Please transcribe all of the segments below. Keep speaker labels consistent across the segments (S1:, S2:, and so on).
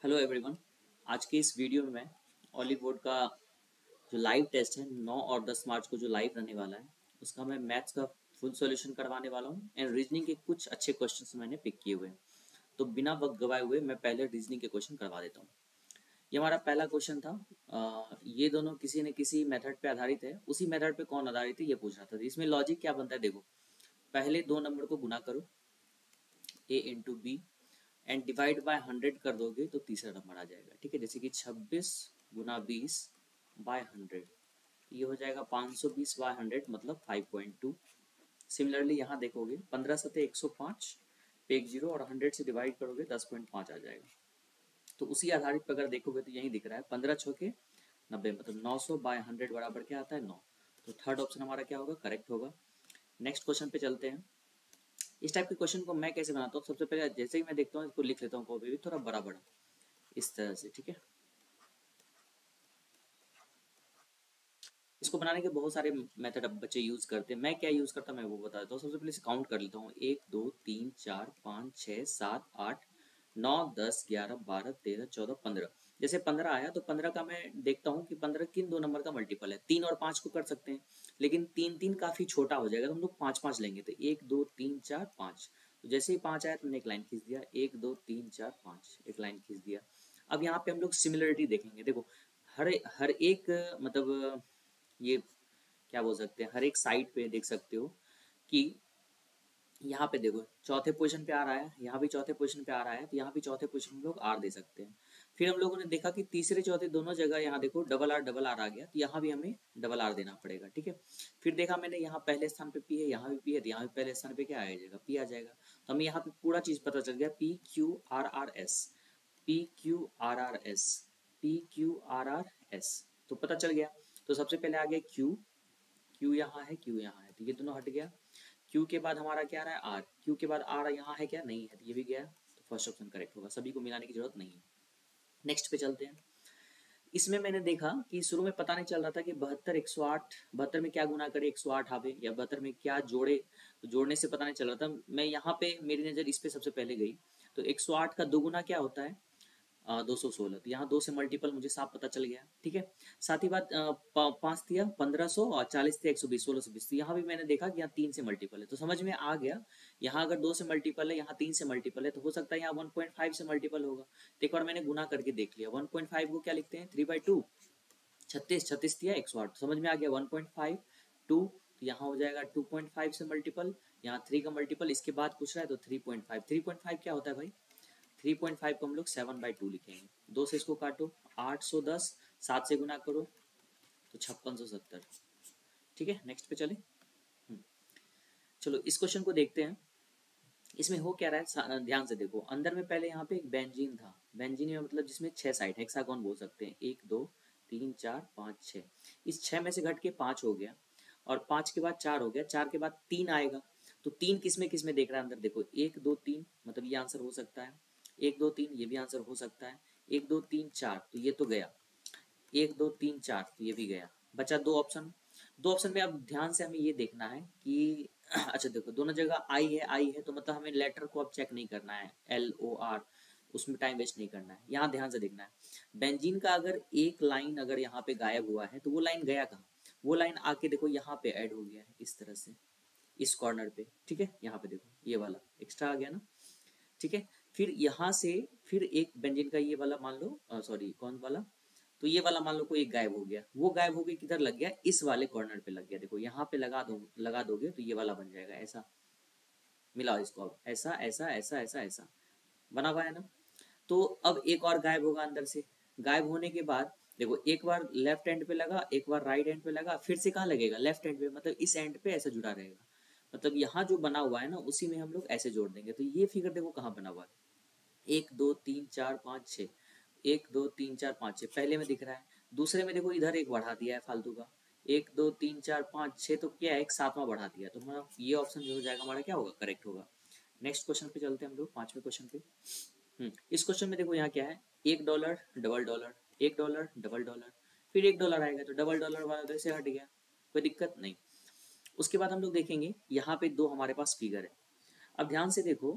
S1: Hello everyone. आज के इस वीडियो में मैं ऑली बोर्ड का जो लाइव टेस्ट है 9 और 10 मार्च को जो लाइव रहने वाला है उसका मैं मैथ्स का फुल सॉल्यूशन करवाने वाला हूँ एंड रीजनिंग के कुछ अच्छे क्वेश्चंस मैंने पिक किए हुए हैं। तो बिना वक्त गवाए हुए मैं पहले रीजनिंग के क्वेश्चन करवा देता हूँ। ये हमारा पहला क्वेश्चन था। ये दोनों किसी न किसी मेथड पे आधारित है, उसी मेथड पे कौन आधारित है ये पूछ रहा था। तो इसमें लॉजिक क्या बनता है, देखो पहले दो नंबर को गुना करो a into B and divide by 100 कर दोगे तो तीसरा नंबर आ जाएगा। ठीक है, जैसे कि 26 गुना 20 बाय 100, ये हो जाएगा 520 बाय 100 मतलब 5.2। सिमिलरली यहाँ देखोगे 15 सते 105 पे एक जीरो और 100 से डिवाइड करोगे 10.5 आ जाएगा। तो उसी आधारित पर अगर देखोगे तो यही दिख रहा है 15 छके 90 मतलब 900 बाय 100 बराबर क्या आता है 9। तो थर्ड ऑप्शन हमारा क्या होगा, करेक्ट होगा। नेक्स्ट क्वेश्चन पे चलते हैं। इस टाइप के क्वेश्चन को मैं कैसे बनाता हूँ, सबसे पहले जैसे ही मैं देखता हूँ इसको लिख लेता हूँ कॉपी भी थोड़ा बड़ा बड़ा इस तरह से। ठीक है, इसको बनाने के बहुत सारे मेथड अब बच्चे यूज करते हैं। मैं क्या यूज करता हूँ मैं वो बता देता हूँ। सबसे पहले इसे काउंट कर लेता हूँ 1 2 3 4 5 6 7 8 9 10 11 12 13 14 15। जैसे 15 आया तो 15 का मैं देखता हूँ कि 15 किन दो नंबर का मल्टीपल है। 3 और 5 को कर सकते हैं, लेकिन 3 3 काफी छोटा हो जाएगा तो हम लोग 5 5 लेंगे। तो 1 2 3 4 5, तो जैसे ही 5 आया तो मैंने एक लाइन खींच दिया, 1 2 3 4 5 एक लाइन खींच दिया। अब यहाँ पे हम लोग सिमिलरिटी देखेंगे। देखो हर हर एक मतलब ये क्या बोल सकते हैं, हर एक साइड पे देख सकते हो कि यहाँ पे देखो चौथे पोजीशन पे आ रहा है, यहाँ भी चौथे पोजीशन पे आ रहा है, तो यहाँ भी चौथे पोजीशन में लोग आर दे सकते हैं। फिर हम लोगों ने देखा कि तीसरे चौथे दोनों जगह यहाँ देखो डबल आर आ गया, तो यहाँ भी हमें डबल आर देना पड़ेगा। ठीक है, फिर देखा मैंने यहाँ पहले स्थान पे पी है, यहाँ भी पी है, तो यहाँ भी पहले स्थान पे क्या आ जाएगा, पी आ जाएगा। तो हमें यहाँ पे पूरा चीज पता चल गया, P Q R R S, P Q R R S, P Q R R S, तो पता चल गया। तो सबसे पहले आ गया क्यू, क्यू यहाँ है, क्यू यहाँ है, तो ये दोनों हट गया। क्यू के बाद हमारा क्या आ रहा है आर, क्यू के बाद आर यहाँ है क्या, नहीं है, तो ये भी गया। तो फर्स्ट ऑप्शन करेक्ट होगा, सभी को मिलाने की जरूरत नहीं है। नेक्स्ट पे चलते हैं। इसमें मैंने देखा कि शुरू में पता नहीं चल रहा था कि 72 108, 72 में क्या गुना करे 108 आवे या 72 में क्या जोड़े, तो जोड़ने से पता नहीं चल रहा था। मैं यहाँ पे मेरी नज़र इस पे सबसे पहले गई, तो 108 का दोगुना क्या होता है 216, तो यहाँ 2 से मल्टीपल मुझे साफ पता चल गया। ठीक है, साथ ही बात 5 दिया 1500 और 40 दिया 120 1620, तो यहाँ भी मैंने देखा कि यहाँ 3 से मल्टीपल है, तो समझ में आ गया यहाँ अगर 2 से मल्टीपल है यहाँ 3 से मल्टीपल है तो हो सकता है यहाँ 1.5 से मल्टीपल होगा। तो एक बार मैंने गुना करके देख लिया, 1.5 को क्या लिखते हैं 3/2, 36 36 दिया 108, समझ में आ गया 1.5 2, तो यहाँ हो जाएगा 2.5 से मल्टीपल, यहाँ 3 का मल्टीपल, इसके बाद पूछ रहा है तो 3.5, 3.5 क्या होता है भाई, 3.5 को हम लोग 7/2 लिखेंगे। 2 से इसको काटो 810, 7 से गुना करो तो 5670। ठीक है, नेक्स्ट पे चले। चलो इस क्वेश्चन को देखते हैं। इसमें हो क्या रहा है ध्यान से देखो, अंदर में पहले यहाँ पे एक बेंजीन था, बेंजीन में मतलब जिसमें 6 साइड हेक्सागोन बोल सकते हैं, 1 2 3 4 5 6, इस 6 में से घट के 5 हो गया और 5 के बाद 4 हो गया, 4 के बाद 3 आएगा। तो 3 किस में देख रहा है अंदर, देखो 1 2 3 मतलब ये आंसर हो सकता है, 1 2 3 ये भी आंसर हो सकता है, 1 2 3 4 तो ये तो गया, 1 2 3 4 तो ये भी गया, बचा दो ऑप्शन। दो ऑप्शन में अब ध्यान से हमें ये देखना है कि अच्छा देखो दोनों जगह आई है तो मतलब हमें लेटर को अब चेक नहीं करना है, LOR, उसमें टाइम वेस्ट नहीं करना है। यहाँ ध्यान से देखना है, बेंजीन का अगर एक लाइन अगर यहाँ पे गायब हुआ है तो वो लाइन गया कहाँ, वो लाइन आके देखो यहाँ पे ऐड हो गया है इस तरह से, इस कॉर्नर पे। ठीक है, यहाँ पे देखो ये वाला एक्स्ट्रा आ गया ना। ठीक है, फिर यहाँ से फिर एक बेंजीन का ये वाला मान लो, सॉरी कौन वाला, तो ये वाला मान लो कोई एक गायब हो गया, वो गायब हो गया किधर लग गया, इस वाले कॉर्नर पे लग गया। देखो यहाँ पे लगा दोगे तो ये वाला बन जाएगा, ऐसा मिलाओ इसको, अब ऐसा ऐसा ऐसा ऐसा ऐसा बना हुआ है ना। तो अब एक और गायब होगा अंदर से, गायब होने के बाद देखो एक बार लेफ्ट एंड पे लगा, एक बार राइट एंड पे लगा, फिर से कहाँ लगेगा लेफ्ट एंड पे, मतलब इस एंड पे ऐसा जुड़ा रहेगा। मतलब यहाँ जो बना हुआ है ना उसी में हम लोग ऐसे जोड़ देंगे। तो ये फिगर देखो कहाँ बना हुआ है, 1 2 3 4 5 6, 1 2 3 4 5 6 पहले में दिख रहा है। दूसरे में देखो इधर एक बढ़ा दिया है फालतू का, 1 2 3 4 5 6, तो क्या है एक सातवां बढ़ा दिया, तो हमारा ये ऑप्शन जो हो जाएगा हमारा क्या होगा, करेक्ट होगा। नेक्स्ट क्वेश्चन पे चलते हैं हम लोग, पांचवें क्वेश्चन पे। इस क्वेश्चन में देखो यहाँ क्या है, $1 डबल डॉलर, $1 डबल डॉलर, फिर $1 आएगा तो डबल डॉलर वाला तो ऐसे हट गया, कोई दिक्कत नहीं। उसके बाद हम लोग देखेंगे यहाँ पे दो हमारे पास फिगर है। अब ध्यान से देखो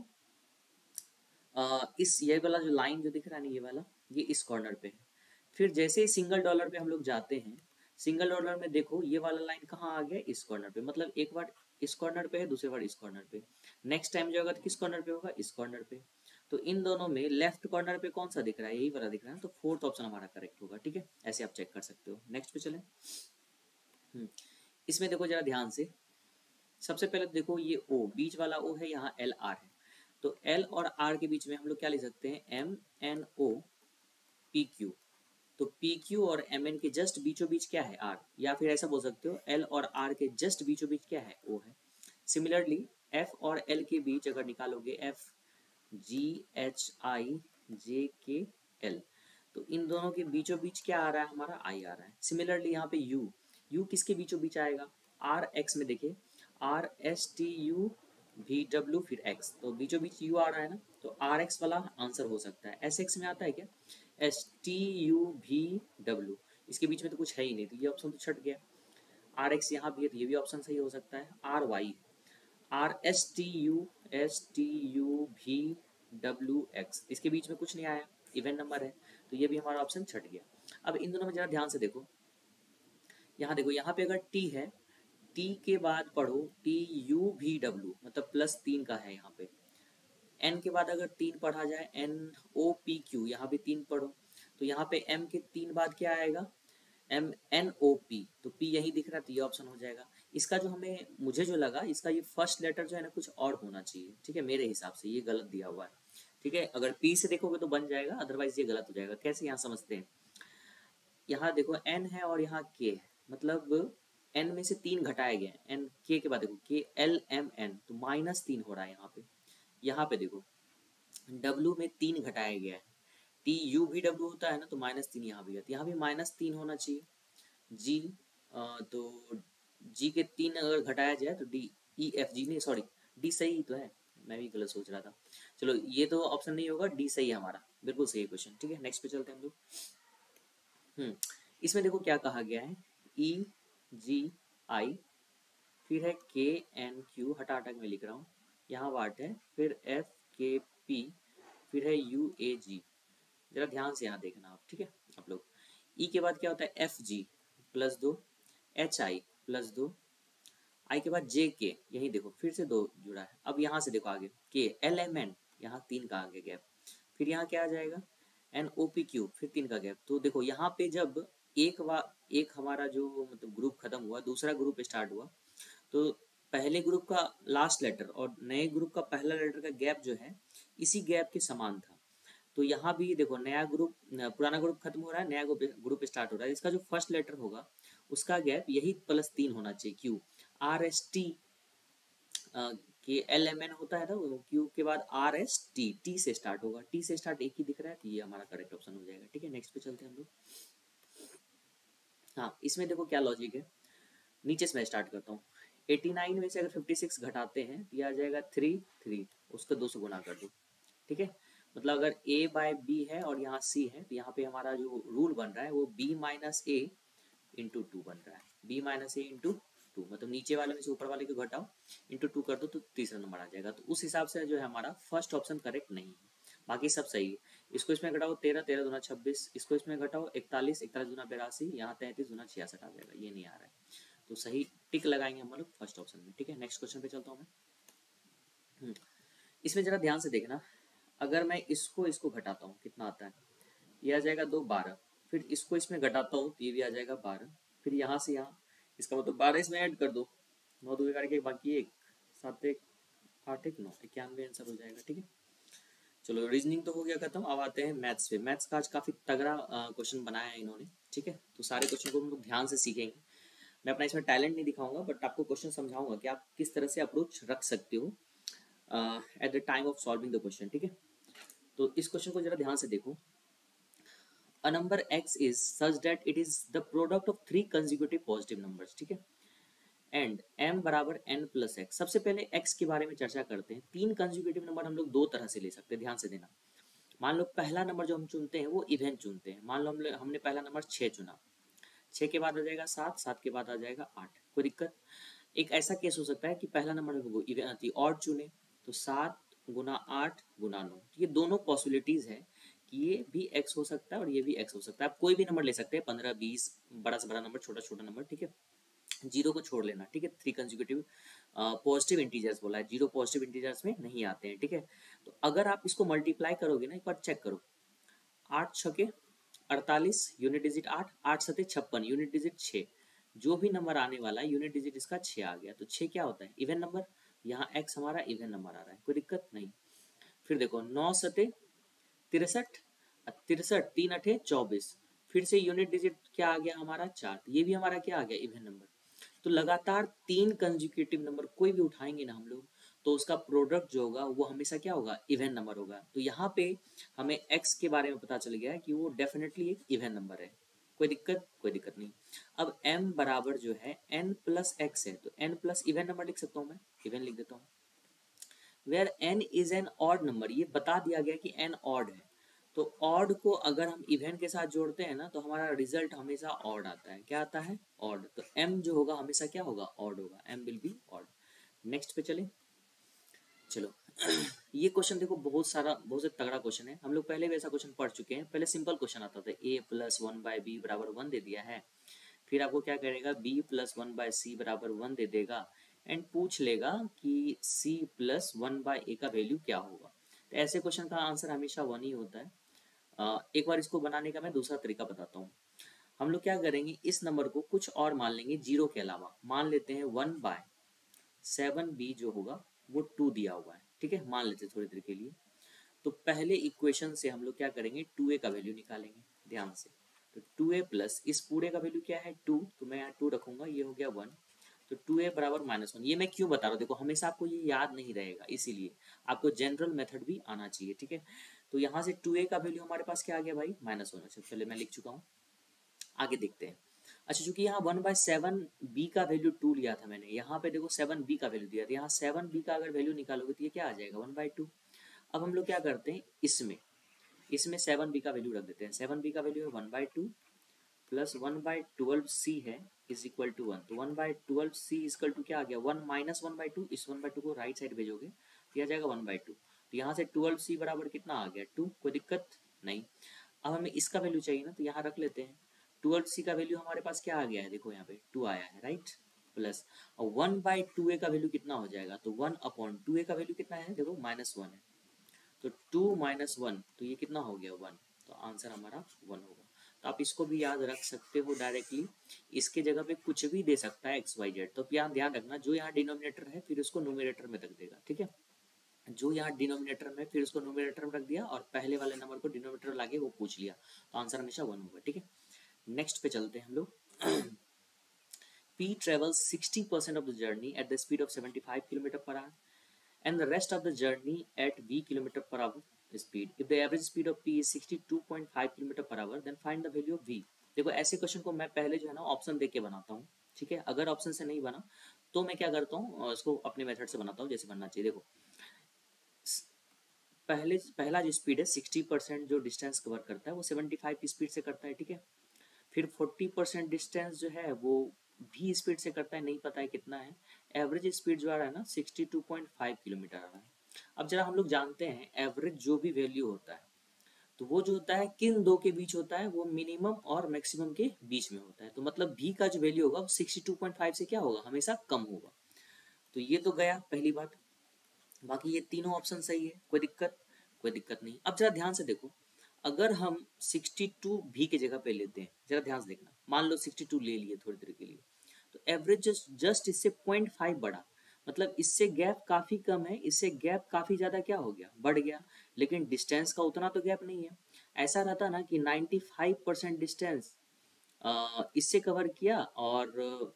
S1: इस ये वाला जो लाइन जो दिख रहा है ना, ये वाला, ये इस कॉर्नर पे है। फिर जैसे ही सिंगल डॉलर पे हम लोग जाते हैं, सिंगल डॉलर में देखो ये वाला लाइन कहाँ आ गया, इस कॉर्नर पे। मतलब एक बार इस कॉर्नर पे है, दूसरी बार इस कॉर्नर पे। नेक्स्ट टाइम जो होगा तो किस कॉर्नर पे होगा, इस कॉर्नर पे। तो इन दोनों में लेफ्ट कॉर्नर पे कौन सा दिख रहा है, यही वाला दिख रहा है, तो फोर्थ ऑप्शन हमारा करेक्ट होगा। ठीक है, ऐसे आप चेक कर सकते हो। नेक्स्ट पे चलें। इसमें देखो जरा ध्यान से, सबसे पहले तो देखो ये ओ, बीच वाला ओ है, यहाँ एल आर है। तो एल और आर के बीच में हम लोग क्या लिख सकते हैं, M N O P Q. तो पी क्यू और एम एन के जस्ट बीचों बीच क्या है, आर। या फिर ऐसा बोल सकते हो, एल और आर के जस्ट बीचों बीच क्या है, ओ है। सिमिलरली एफ और एल के बीच अगर निकालोगे, एफ जी एच आई जे के एल, तो इन दोनों के बीचों बीच क्या आ रहा है, हमारा आई आ रहा है। सिमिलरली यहाँ पे यू, यू किसके बीचों बीच आएगा, आर एक्स में। देखिए are S T U V W फिर एक्स, तो बीचों बीच यू आ रहा है ना, तो आर एक्स वाला आंसर हो सकता है। एस एक्स में आता है क्या, S T U V W, इसके बीच में तो कुछ है ही नहीं, तो ये ऑप्शन तो छट गया। आर एक्स यहाँ भी है, तो ये भी ऑप्शन सही हो सकता है। R Y, R S T U V W X, इसके बीच में कुछ नहीं आया, इवन नंबर है, तो ये भी हमारा ऑप्शन छट गया। अब इन दोनों में जरा ध्यान से देखो, यहाँ देखो, यहाँ पे अगर टी है, टी के बाद पढ़ो टी यू वी डब्ल्यू, मतलब प्लस 3 का है यहाँ पे। एन के बाद अगर 3 पढ़ा जाए, एन ओ पी क्यू, यहाँ भी 3 पढ़ो, तो यहाँ पे एम के 3 बाद क्या आएगा, एम एन ओ पी, तो पी यही दिख रहा है, तो ये ऑप्शन हो जाएगा। इसका जो हमें, मुझे जो लगा, इसका ये फर्स्ट लेटर जो है ना कुछ और होना चाहिए। ठीक है, मेरे हिसाब से ये गलत दिया हुआ है। ठीक है, अगर पी से देखोगे तो बन जाएगा, अदरवाइज ये गलत हो जाएगा। कैसे, यहाँ समझते हैं। यहाँ देखो एन है और यहाँ के है, मतलब एन में से 3 घटाया गया है, एन के बाद देखो के एल एम एन, तो -3 हो रहा है यहाँ पे। यहाँ पे देखो डब्ल्यू में 3 घटाया गया है, टी यू भी डब्ल्यू होता है ना, तो -3 यहाँ भी है, तो यहाँ भी -3 होना चाहिए। जी, तो जी के 3 अगर घटाया जाए तो डी, ई एफ जी नहीं, सॉरी, डी सही तो है, मैं भी गलत सोच रहा था। चलो ये तो ऑप्शन नहीं होगा, डी सही है हमारा, बिल्कुल सही क्वेश्चन। ठीक है, नेक्स्ट पे चलते हैं हम लोग। इसमें देखो क्या कहा गया है, ई जी आई, फिर है के एन क्यू, हटा हटा के मैं लिख रहा हूँ, यहाँ वाट है, फिर एफ के पी, फिर है यू ए जी। जरा ध्यान से यहाँ देखना आप, ठीक है आप लोग। ई के बाद क्या होता है, एफ जी +2, एच आई +2, आई के बाद जे के, यही देखो फिर से 2 जुड़ा है। अब यहाँ से देखो आगे, के एल एम एन, यहाँ 3 का आगे गैप, फिर यहाँ क्या आ जाएगा, एन ओ पी क्यू, फिर 3 का गैप। तो देखो यहाँ पे जब एक हमारा जो मतलब ग्रुप खत्म हुआ, दूसरा ग्रुप स्टार्ट हुआ, तो पहले ग्रुप का लास्ट लेटर और नए ग्रुप का पहला लेटर का गैप जो है, इसी गैप के समान था। तो यहाँ भी देखो, नया ग्रुप, पुराना ग्रुप खत्म हो रहा है, नया ग्रुप स्टार्ट हो रहा है, इसका जो फर्स्ट लेटर होगा उसका गैप यही +3 होना चाहिए, क्यू। आर एस टी के एल एम एन होता है ना, क्यू के बाद आर एस टी, टी से स्टार्ट होगा, टी से स्टार्ट एक ही दिख रहा है, तो ये हमारा करेक्ट ऑप्शन हो जाएगा। ठीक है, नेक्स्ट पे चलते हैं हम लोग। हाँ, इसमें देखो क्या लॉजिक है, नीचे से मैं स्टार्ट करता हूँ। 89 में से अगर 56 घटाते हैं तो ये आ जाएगा 3, उसका 2 से गुना कर दो। ठीक है, मतलब अगर a बाय बी है और यहाँ c है, तो यहाँ पे हमारा जो रूल बन रहा है वो b माइनस ए इंटू 2 बन रहा है। b माइनस ए इंटू 2, मतलब नीचे वाले में से ऊपर वाले को घटाओ, इंटू 2 कर दो, तो तीसरा नंबर आ जाएगा। तो उस हिसाब से जो है हमारा फर्स्ट ऑप्शन करेक्ट नहीं है, बाकी सब सही है। इसको इसमें घटाओ 13, 13 दूना 26, इसको इसमें घटाओ 41, 41 दूना 82, यहाँ 33 दूना 66 आ जाएगा, ये नहीं आ रहा है, तो सही टिक लगाएंगे हम लोग फर्स्ट ऑप्शन में। ठीक है, नेक्स्ट क्वेश्चन पे चलता हूँ मैं। इसमें जरा ध्यान से देखना, अगर मैं इसको इसको घटाता हूँ कितना आता है, ये आ जाएगा 2, 12, फिर इसको इसमें घटाता हूँ तो ये भी आ जाएगा 12, फिर यहाँ से यहाँ, इसका मतलब 12 इसमें ऐड कर दो, 9 2 11 के बाकी 1 7 1 8 1 9, 91 आंसर हो जाएगा। ठीक है, चलो रीजनिंग तो हो गया खत्म, अब आते हैं मैथ्स पे। मैथ्स का आज काफ़ी तगड़ा क्वेश्चन बनाया है इन्होंने। ठीक है, तो सारे क्वेश्चन को हम लोग ध्यान से सीखेंगे। मैं अपना इसमें टैलेंट नहीं दिखाऊंगा, बट आपको क्वेश्चन समझाऊंगा कि आप किस तरह से अप्रोच रख सकते हो at the time of solving the question. ठीक है, तो इस क्वेश्चन को जरा ध्यान से देखो। A number x is such that it is the product of 3 consecutive positive numbers, ठीक है, एंड m बराबर n प्लस एक्स। सबसे पहले x के बारे में चर्चा करते हैं। 3 कंजिक्यूटिव नंबर हम लोग 2 तरह से ले सकते हैं, ध्यान से देना। मान लो पहला नंबर जो हम चुनते हैं वो इवन चुनते हैं, मान लो हमने पहला नंबर 6 चुना, 6 के बाद आ जाएगा 7, 7 के बाद आ जाएगा 8, कोई दिक्कत। एक ऐसा केस हो सकता है कि पहला नंबर वो इवन ऑड चुने, तो 7 गुना 8 गुना 9, ये दोनों पॉसिबिलिटीज है कि ये भी x हो सकता है और ये भी x हो सकता है। आप कोई भी नंबर ले सकते हैं, 15 20, बड़ा से बड़ा नंबर, छोटा छोटा नंबर, ठीक है। जीरो को छोड़ लेना, ठीक है। 3 कंसेक्यूटिव पॉजिटिव इंटीजर्स बोला है, जीरो पॉजिटिव इंटीजर्स में नहीं आते हैं, ठीक है। तो अगर आप इसको मल्टीप्लाई करोगे ना, एक बार चेक करो, 8 छके 48, यूनिट डिजिट 8, 8 सते 56, यूनिट डिजिट 6, जो भी नंबर आने वाला है यूनिट डिजिट इसका 6 आ गया, तो 6 क्या होता है, इवन नंबर। यहाँ x हमारा इवन नंबर आ रहा है, कोई दिक्कत नहीं। फिर देखो 9 सते 63, 63 3 अठे 24, फिर से यूनिट डिजिट क्या आ गया हमारा 4, ये भी हमारा क्या आ गया, इवन नंबर। तो लगातार 3 कंसेक्यूटिव नंबर कोई भी उठाएंगे ना हम लोग, तो उसका प्रोडक्ट जो होगा वो हमेशा क्या होगा, इवन नंबर होगा। तो यहाँ पे हमें x के बारे में पता चल गया है कि वो डेफिनेटली एक इवन नंबर है। कोई दिक्कत, कोई दिक्कत नहीं। अब m बराबर जो है n प्लस x है, तो n प्लस इवन नंबर लिख सकता हूँ मैं, इवन लिख देता हूँ। Where n is an odd number, ये बता दिया गया कि n ऑड है, तो ऑड को अगर हम इवन के साथ जोड़ते हैं ना, तो हमारा रिजल्ट हमेशा ऑड आता है। क्या आता है, ऑड। तो m जो होगा हमेशा क्या होगा, ऑड होगा, m will be odd. Next पे चले, चलो ये क्वेश्चन देखो, बहुत से तगड़ा क्वेश्चन है। हम लोग पहले भी ऐसा क्वेश्चन पढ़ चुके हैं। पहले सिंपल क्वेश्चन आता था, a प्लस 1/b बराबर 1 दे दिया है, फिर आपको क्या करेगा, b प्लस 1/c बराबर 1 दे देगा, एंड पूछ लेगा कि c प्लस 1/a का वैल्यू क्या होगा। तो ऐसे क्वेश्चन का आंसर हमेशा 1 ही होता है। एक बार इसको बनाने का मैं दूसरा तरीका बताता हूँ। हम लोग क्या करेंगे, इस नंबर को कुछ और मान लेंगे, जीरो के अलावा मान लेते हैं 1/7b जो होगा वो 2 दिया हुआ है, ठीक है, मान लेते हैं थोड़ी देर के लिए। तो पहले इक्वेशन से हम लोग क्या करेंगे, 2a का वैल्यू निकालेंगे, ध्यान से। तो 2a प्लस इस पूरे का वैल्यू क्या है 2, तो मैं यहाँ 2 रखूंगा, ये हो गया 1। तो 2a बराबर -1। ये मैं क्यों बता रहा हूँ, देखो हमेशा आपको ये याद नहीं रहेगा, इसीलिए आपको जनरल मेथड भी आना चाहिए, ठीक है। तो यहाँ से 2a का वैल्यू हमारे पास क्या आ गया भाई, -1। अच्छा चलिए मैं लिख चुका हूँ, आगे देखते हैं। अच्छा चूंकि यहाँ 1/7b का वैल्यू 2 लिया था मैंने, यहाँ पे देखो 7b का वैल्यू दिया था, यहाँ 7b का अगर वैल्यू निकालोगे तो ये क्या आ जाएगा, 1/2। अब हम लोग क्या करते हैं, इसमें 7b का वैल्यू रख देते हैं। 7b का वैल्यू है 1/2 प्लस 1/12c है इज इक्वल टू 1। तो 1/12c इज इक्वल टू क्या आ गया, 1 माइनस 1/2, इस 1/2 को राइट साइड भेजोगे तो आ जाएगा 1/2। तो यहाँ से 12c बराबर कितना आ गया 2, कोई दिक्कत नहीं। अब हमें इसका वैल्यू चाहिए ना, तो यहाँ रख लेते हैं। 12c का वैल्यू हमारे पास क्या आ गया है, देखो यहाँ पे 2 आया है, राइट, प्लस और 1/2a का वैल्यू कितना हो जाएगा, तो 1/2a का वैल्यू कितना है, देखो -1 है, तो 2 माइनस 1, तो ये कितना हो गया 1। तो आंसर हमारा 1 होगा। तो आप इसको भी याद रख सकते हो डायरेक्टली, इसके जगह पे कुछ भी दे सकता है XYZ। तो यहाँ ध्यान रखना, जो यहाँ डिनोमिनेटर है फिर उसको न्यूमरेटर में रख देगा, ठीक है। जो यहाँ डिनोमिनेटर में फिर उसको न्यूमरेटर में रख दिया, और पहले वाले नंबर को डिनोमिनेटर लाके वो पूछ लिया, तो आंसर हमेशा 1 होगा, ठीक है। नेक्स्ट पे चलते हैं हम लोग। P travels 60% of the journey at the speed of 75 km per hour and the rest of the journey at v km per hour speed. If the average speed of P is 62.5 km per hour, then find the value of v. देखो ऐसे question को मैं पहले जो है ना option देख के बनाता हूँ, ठीक है। अगर ऑप्शन से नहीं बना तो मैं क्या करता हूँ, इसको अपने मेथड से बनाता हूँ जैसे बनना चाहिए। देखो पहला जो स्पीड है 60% जो डिस्टेंस कवर करता है वो 75 की स्पीड से करता है, ठीक है। फिर 40% डिस्टेंस जो है वो भी स्पीड से करता है, नहीं पता है कितना है। एवरेज स्पीड जो आ रहा है ना 62.5 किलोमीटर आ रहा है। अब जरा हम लोग जानते हैं एवरेज जो भी वैल्यू होता है तो वो जो होता है किन दो के बीच होता है, वो मिनिमम और मैक्सिमम के बीच में होता है। तो मतलब भी का जो वैल्यू होगा वो 62.5 से क्या होगा, हमेशा कम होगा। तो ये तो गया पहली बात। बाकी ये तीनों ऑप्शन सही है, कोई दिक्कत नहीं। अब जरा ध्यान से देखो, अगर हम 62 भी की जगह पे लेते हैं, जरा ध्यान से देखना, मान लो 62 ले लिए थोड़ी देर के लिए, तो एवरेज जस्ट इससे 0.5 बढ़ा, मतलब इससे गैप काफी कम है, इससे गैप काफी ज्यादा क्या हो गया, बढ़ गया। लेकिन डिस्टेंस का उतना तो गैप नहीं है। ऐसा रहता ना कि 95% डिस्टेंस इससे कवर किया और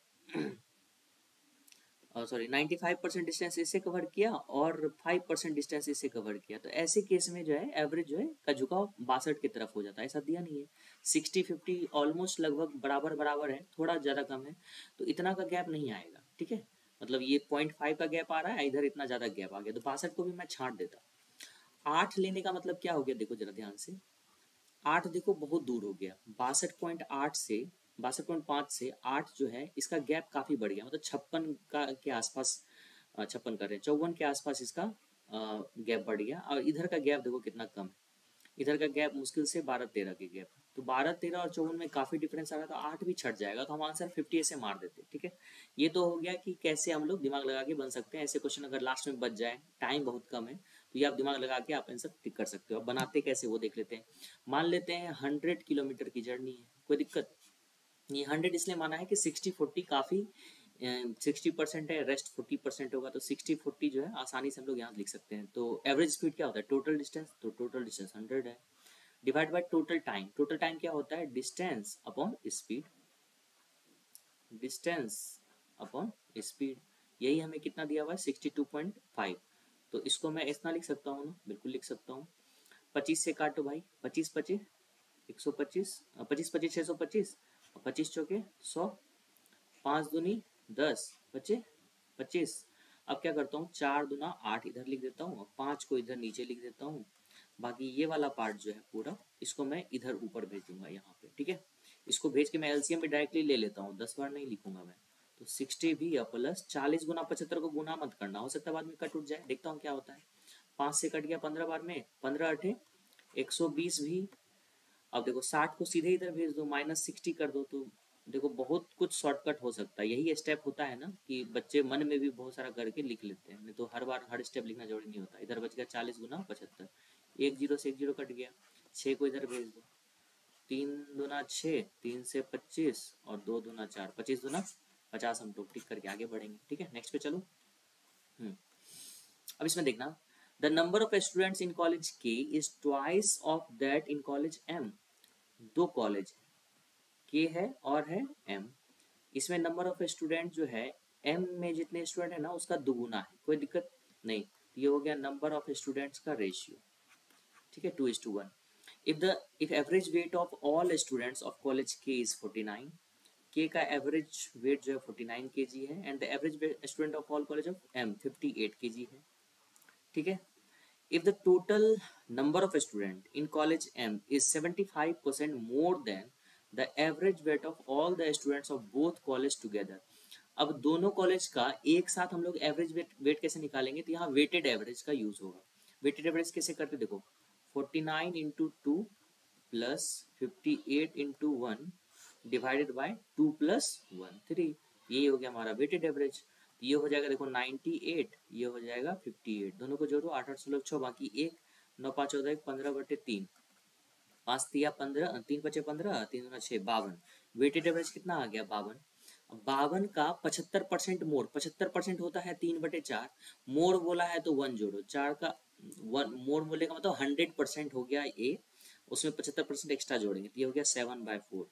S1: सॉरी 95% डिस्टेंस इससे कवर किया और 5% डिस्टेंस इससे कवर किया, तो ऐसे केस में जो है एवरेज जो है का झुकाव 62 की तरफ हो जाता है। ऐसा दिया नहीं है, 60-50 ऑलमोस्ट लगभग बराबर बराबर है, थोड़ा ज़्यादा कम है, तो इतना का गैप नहीं आएगा, ठीक है। मतलब ये 0.5 का गैप आ रहा है, इधर इतना ज़्यादा गैप आ गया, तो 62 को भी मैं छांट देता। 8 लेने का मतलब क्या हो गया, देखो जरा ध्यान से, 8 देखो बहुत दूर हो गया, 62.8 से 62.5 से 8 जो है इसका गैप काफी बढ़ गया, मतलब 56 का के आसपास, 56 कर रहे हैं 54 के आसपास इसका गैप बढ़ गया, और इधर का गैप देखो कितना कम है, इधर का गैप मुश्किल से 12-13 के गैप, तो 12-13 और 54 में काफ़ी डिफरेंस आ रहा था, 8 भी छट जाएगा, तो हम आंसर 50 ऐसे मार देते। ठीक है, ये तो हो गया कि कैसे हम लोग दिमाग लगा के बन सकते हैं ऐसे क्वेश्चन, अगर लास्ट में बच जाए, टाइम बहुत कम है, तो ये आप दिमाग लगा के आप आंसर टिक कर सकते हो। अब बनाते कैसे वो देख लेते हैं। मान लेते हैं 100 किलोमीटर की जर्नी है, कोई दिक्कत, ये 100 इसलिए माना है कि 60-40 काफ़ी 60% है, रेस्ट 40% होगा, तो 60-40 जो है आसानी से हम लोग यहाँ लिख सकते हैं। तो एवरेज स्पीड क्या होता है, टोटल डिस्टेंस, तो टोटल डिस्टेंस 100 है, divide by total time, total time क्या होता है, distance upon speed, distance upon speed, यही हमें कितना दिया हुआ है 62.5, तो इसको मैं इतना लिख सकता हूँ ना, बिल्कुल लिख सकता हूँ। 25 से काटो भाई, 25-25 125, 25-25 625, 25 चौके 100, 5 दूनी 10, बचे 25। अब क्या करता हूँ, 4 दूना 8 इधर लिख देता हूँ, 5 को इधर नीचे लिख देता हूँ, बाकी ये वाला पार्ट जो है पूरा, इसको मैं इधर ऊपर भेज दूंगा यहाँ पे। ठीक है, इसको भेज के मैं एलसीएम भी डायरेक्टली ले लेता हूँ, 10 बार नहीं लिखूंगा मैं, तो 60 भी या प्लस 40 गुना 75 को गुना मत करना, हो सकता है बाद में कट उठ जाए, देखता हूँ क्या होता है। 5 से कट गया 15 बार में, 15 120 भी। अब देखो 60 को सीधे इधर भेज दो, -60 कर दो, तो देखो बहुत कुछ शॉर्टकट हो सकता है। यही स्टेप होता है ना कि बच्चे मन में भी बहुत सारा करके लिख लेते हैं, नहीं तो हर बार हर स्टेप लिखना जरूरी नहीं होता। इधर बच गया 40 गुना 75, 1 0 से 1 0 कट गया, 6 को इधर भेज दो, 3 दूना 6, 3 से 25 और 2 दूना 4, 25 दूना 50, हम लोग टिक करके आगे बढ़ेंगे। ठीक है, नेक्स्ट पे चलो। अब इसमें देखना, the number of students in college K is twice of that in college M. दो कॉलेज के है और है एम, इसमें नंबर ऑफ स्टूडेंट जो है एम में जितने स्टूडेंट है ना उसका दुगुना है, कोई दिक्कत नहीं, तो ये हो गया नंबर ऑफ स्टूडेंट्स का रेशियो। ठीक है, 2:1। If average weight of all students of college K is 49, के का एवरेज वेट जो है 49 kg है, and the average student of all college of M 58 kg है। ठीक है, if the total number of students in college M is 75% more than the average weight of all the students of both college together, अब दोनों college का एक साथ हम लोग एवरेज वेट कैसे निकालेंगे, तो यहाँ वेटेड एवरेज का यूज होगा। वेटेड एवरेज कैसे करते, देखो 49 into 2 plus 58 into 1 divided by 2 plus 1 3, ये हो गया हमारा वेटेड एवरेज। तो ये हो जाएगा देखो 98, ये हो जाएगा 58, दोनों को जोड़ो 8 8 16 6, बाकी 1 9 5 14 1 15/3, 5 तिया 15, 3 5 15, 3 दूना 6 52, वेटेड एवरेज कितना आ गया 52। 52 का 75% मोर, 75% होता है 3/4, मोर बोला है तो 1 जोड़ो, 4 का 1 मोर बोले का मतलब 100% हो गया ए, उसमें 75% एक्स्ट्रा जोड़ेंगे, तो ये हो गया 7/4।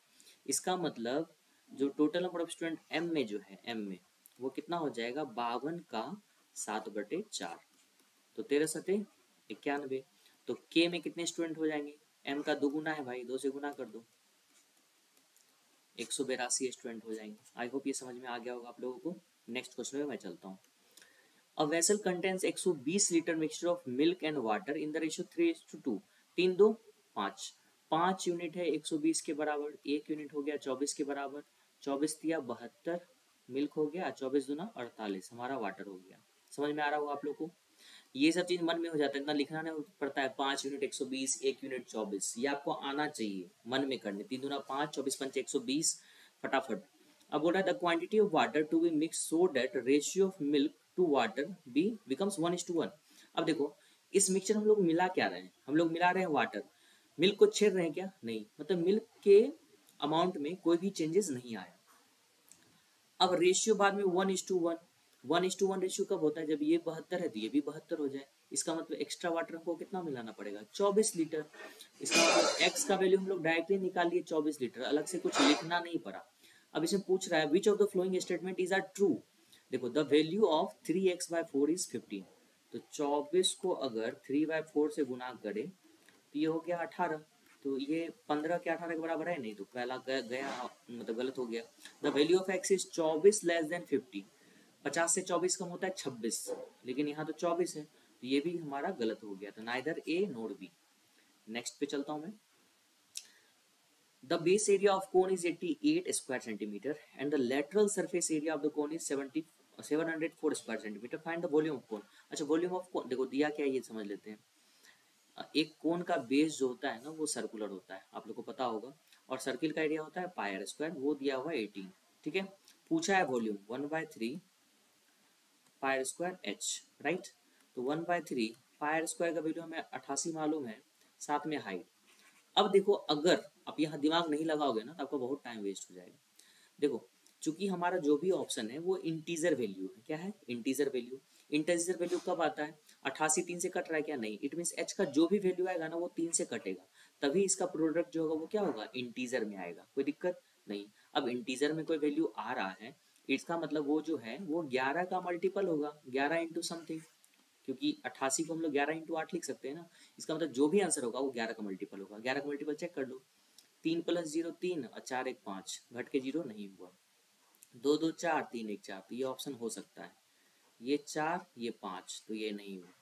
S1: इसका मतलब जो total number of student M में जो है, एम में वो कितना हो जाएगा 52 का 7/4, तो 13×7 = 91। तो के में कितने स्टूडेंट हो जाएंगे, एम का दुगुना है भाई, 2 से गुना कर दो, 182 स्टूडेंट हो जाएंगे। आई होप ये समझ में आ गया होगा आप लोगों को। नेक्स्ट क्वेश्चन में मैं चलता हूँ। A vessel contains 120 litre mixture of milk and water in the ratio 3:2, 3 2 5, 5 unit है 120 के बराबर, 1 यूनिट हो गया 24 के बराबर, 24 तिया 72 मिल्क हो गया, 24 दूना 48 हमारा वाटर हो गया। समझ में आ रहा होगा आप लोग को, ये सब चीज मन में हो जाता है, इतना लिखना नहीं पड़ता है। 5 यूनिट 120, 1 यूनिट 24, ये आपको आना चाहिए मन में करने, 3 दूना 5, 24 पंच 120, फटाफट। अब बोल रहा है the quantity of water to be mix so that ratio of milk to water be becomes 1:1। अब देखो इस मिक्सचर हम लोग मिला क्या रहे हैं, हम लोग मिला रहे हैं वाटर, मिल्क को छेड़ रहे हैं क्या, नहीं, मतलब मिल्क के अमाउंट में कोई भी चेंजेस नहीं आया। अब रेशियो बाद में 1:1, 1:1 रेशियो कब होता है, जब ये 72 है तो ये भी 72 हो जाए, इसका मतलब एक्स्ट्रा वाटर को कितना मिलाना पड़ेगा 24 लीटर। इसका मतलब एक्स का वैल्यू हम लोग डायरेक्टली निकाल लिए 24 लीटर, अलग से कुछ लिखना नहीं पड़ा। अब इसमें पूछ रहा है which of the following statement is are true. देखो the value of 3x/4 is 15, तो 24 को अगर 3/4 से गुना करे तो ये हो गया 18, तो ये 15 के 18 के बराबर है नहीं, तो पहला गया मतलब गलत हो गया। The value of x is 24 less than 50, 50 से 24 कम होता है 26, लेकिन यहाँ तो 24 है, तो ये भी हमारा गलत हो गया, तो नाइदर ए नोर बी। नेक्स्ट पे चलता हूँ मैं। The base area of cone is 88 square centimeter and the lateral surface area of the cone is और 704 square centimetre. Find the volume of cone. अच्छा वॉल्यूम ऑफ कोन देखो दिया क्या है ये समझ लेते हैं। एक कोन का बेस जो होता है ना वो सर्कुलर होता है, आप लोग को पता होगा, और सर्किल का एरिया होता है पाई आर स्क्वायर, वो दिया हुआ है 18। ठीक है, पूछा है volume 1/3 pi are square H, right. तो 1/3 पाई आर स्क्वायर का वैल्यू हमें 88 मालूम है, साथ में हाइट। अब देखो अगर आप यहाँ दिमाग नहीं लगाओगे ना तो आपका बहुत टाइम वेस्ट हो जाएगा। देखो चूंकि हमारा जो भी ऑप्शन है वो इंटीजर वैल्यू है, क्या है इंटीजर वैल्यू। इंटीजर वैल्यू कब आता है, 88 3 से कट रहा है क्या, नहीं, इट मीन एच का जो भी वैल्यू आएगा ना वो 3 से कटेगा, तभी इसका प्रोडक्ट जो होगा वो क्या होगा, इंटीजर में आएगा, कोई दिक्कत नहीं। अब इंटीजर में कोई वैल्यू आ रहा है, इसका मतलब वो जो है वो 11 का मल्टीपल होगा, 11 इंटू समथिंग, क्योंकि 88 को हम लोग 11 इंटू 8 लिख सकते हैं ना। इसका मतलब जो भी आंसर होगा वो 11 का मल्टीपल होगा। 11 का मल्टीपल चेक कर लो, 3 + 0 3 और 4 1 5, घट के 0 नहीं हुआ, 2 2 4 3 1 4, तो ये ऑप्शन हो सकता है। ये 4 ये 5 तो ये नहीं हुआ,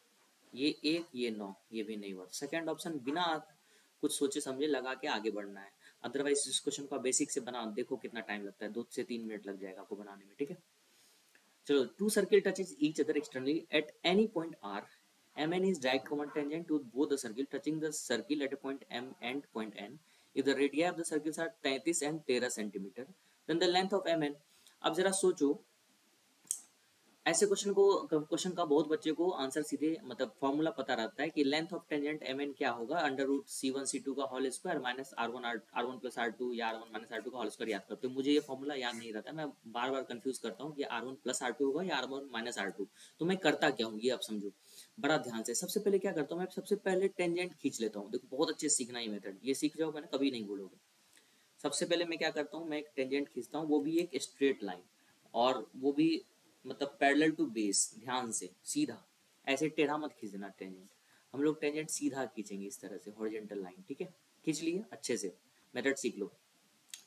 S1: ये 1 ये 9 ये भी नहीं हुआ। सेकंड ऑप्शन बिना कुछ सोचे समझे लगा के आगे बढ़ना है, अदरवाइज इस क्वेश्चन को बेसिक से बना देखो कितना टाइम लगता है, 2 से 3 मिनट लग जाएगा आपको बनाने में। ठीक है, चलो two circle touches each other externally at any point R, mn is direct common tangent to both the circle touching the circle at a point m and point n. If the radii of the circles are 33 and 13 centimeter, then the length of mn। अब जरा सोचो, ऐसे question का बहुत बच्चे को answer सीधे मतलब फॉर्मूला पता रहता है कि length of tangent M N क्या होगा, √C1 C2 का whole square minus R1 + R2 या R1 - R2 का होल स्क्वायर याद करते हो। मुझे ये फॉर्मूला याद नहीं रहता, मैं बार बार कंफ्यूज करता हूँ कि R1 + R2 होगा या R1 - R2। तो मैं करता क्या हूँ ये आप समझो बड़ा ध्यान से। सबसे पहले क्या करता हूँ, मैं सबसे पहले टेंजेंट खींच लेता हूँ। देखो बहुत अच्छे सीखना ये मेथड, ये सीख जाओगे ना कभी नहीं भूलोगे। सबसे पहले मैं क्या करता हूँ, मैं एक टेंजेंट खींचता हूँ, वो भी एक स्ट्रेट लाइन, और वो भी मतलब पैरेलल टू बेस, ध्यान से सीधा, ऐसे टेढ़ा मत खींच देना टेंजेंट। हम लोग टेंजेंट सीधा खींचेंगे इस तरह से हॉरिजॉन्टल लाइन। ठीक है, खींच लिए अच्छे से, मेथड सीख लो।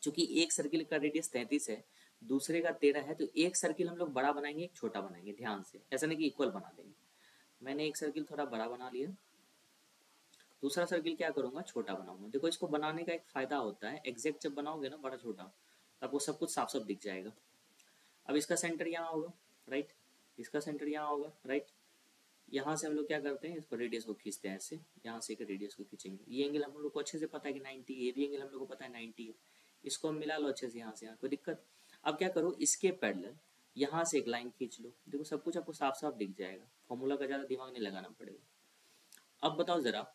S1: चूंकि एक सर्किल का रेडियस 33 है, दूसरे का 13 है, तो एक सर्किल हम लोग बड़ा बनाएंगे एक छोटा बनाएंगे, ध्यान से, ऐसा नहीं कि इक्वल बना देंगे। मैंने एक सर्किल थोड़ा बड़ा बना लिया, दूसरा सर्किल क्या करूंगा छोटा बनाऊंगा। देखो इसको बनाने का एक फायदा होता है, एग्जैक्ट जब बनाओगे ना बड़ा छोटा तो आपको सब कुछ साफ साफ दिख जाएगा। अब इसका सेंटर यहाँ होगा, राइट, इसका सेंटर यहाँ होगा, राइट। यहाँ से हम लोग क्या करते हैं, इसको रेडियस को खींचते हैं ऐसे, यहाँ से एक रेडियस को खींचेंगे। ये एंगल हम लोग को अच्छे से पता है कि 90, ये भी एंगल हम लोग को पता है 90 है, इसको हम मिला लो अच्छे से यहाँ से यहाँ, कोई दिक्कत। अब क्या करो, इसके पैरेलल यहाँ से एक लाइन खींच लो, देखो सब कुछ आपको साफ साफ दिख जाएगा, फॉर्मूला का ज़्यादा दिमाग नहीं लगाना पड़ेगा। अब बताओ ज़रा,